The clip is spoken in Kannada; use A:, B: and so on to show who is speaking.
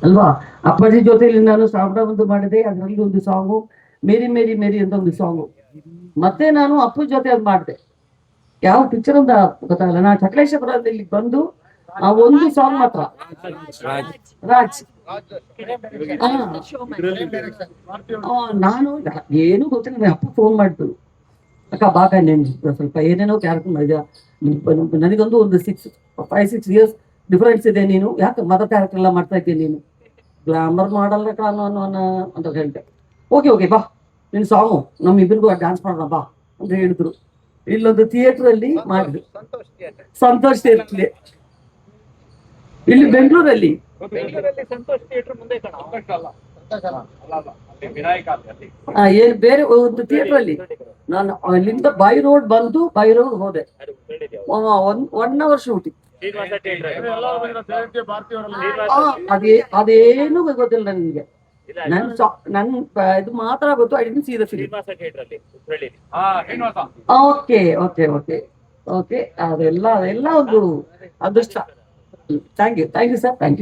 A: ಅಲ್ವಾ. ಅಪ್ಪಾಜಿ ಜೊತೆಲಿ ನಾನು ಸಾವಡ ಒಂದು ಮಾಡಿದೆ, ಅದರಲ್ಲಿ ಒಂದು ಸಾಂಗು ಮೇರಿ ಮೇರಿ ಮೇರಿ ಅಂತ ಒಂದು ಸಾಂಗು. ಮತ್ತೆ ನಾನು ಅಪ್ಪು ಜೊತೆ ಅದು ಮಾಡಿದೆ. ಯಾವ ಪಿಕ್ಚರ್ ಅಂತ ಗೊತ್ತಾಗಲ್ಲ. ನಾನು ಸಕಲೇಶಪುರದಲ್ಲಿ ಬಂದು ಆ ಒಂದು ಸಾಂಗ್ ಮಾತ್ರ ರಾಜ್. ನಾನು ಏನು ಗೊತ್ತಿಲ್ಲ, ನನ್ನ ಅಪ್ಪ ಫೋನ್ ಮಾಡಿದ್ರು, ಅಕ್ಕ ಬಾಕ ನೇನು ಸ್ವಲ್ಪ ಏನೇನೋ ಕ್ಯಾರೆಕ್ಟರ್ ಮಾಡಿದ, ನನಗೊಂದು ಒಂದು 5-6 ಇಯರ್ಸ್ ಡಿಫರೆನ್ಸ್ ಇದೆ, ನೀನು ಯಾಕೆ ಮದರ್ ಕ್ಯಾರೆಕ್ಟರ್ ಎಲ್ಲ ಮಾಡ್ತಾ ಇದ್ದೀನಿ, ನೀನು ಗ್ಲಾಮರ್ ಮಾಡಲ್ಲ ಕಾನೂನು ಅಂತ ಹೇಳಿದೆ. ಓಕೆ ಓಕೆ ಬಾ, ನಿನ್ನ ಸಾಂಗು ನಮ್ಮಿಬ್ಬರಿಗೂ ಡ್ಯಾನ್ಸ್ ಮಾಡೋಣ ಬಾ ಅಂತ ಹೇಳಿದ್ರು. ಇಲ್ಲೊಂದು ಥಿಯೇಟರ್ ಅಲ್ಲಿ ಮಾಡಿದ್ರು, ಸಂತೋಷ್ ಥಿಯೇಟರ್ ಇಲ್ಲಿ ಬೆಂಗಳೂರಲ್ಲಿ. ಏನ್ ಬೇರೆ ಒಂದು ಥಿಯೇಟರ್ ಅಲ್ಲಿ ನಾನು ಅಲ್ಲಿಂದ ಬೈ ರೋಡ್ ಬಂದು ಬೈ ರೋಡ್ ಹೋದೆ. 1 ಅವರ್ ಶೂಟಿಂಗ್. ಅದೇನು ಗೊತ್ತಿಲ್ಲ ನನಗೆ, ನನ್ ಇದು ಮಾತ್ರ ಗೊತ್ತು. I didn't see the film. Okay okay okay okay, ಅದೆಲ್ಲ ಒಂದು ಅದೃಷ್ಟ. Thank you sir, thank you.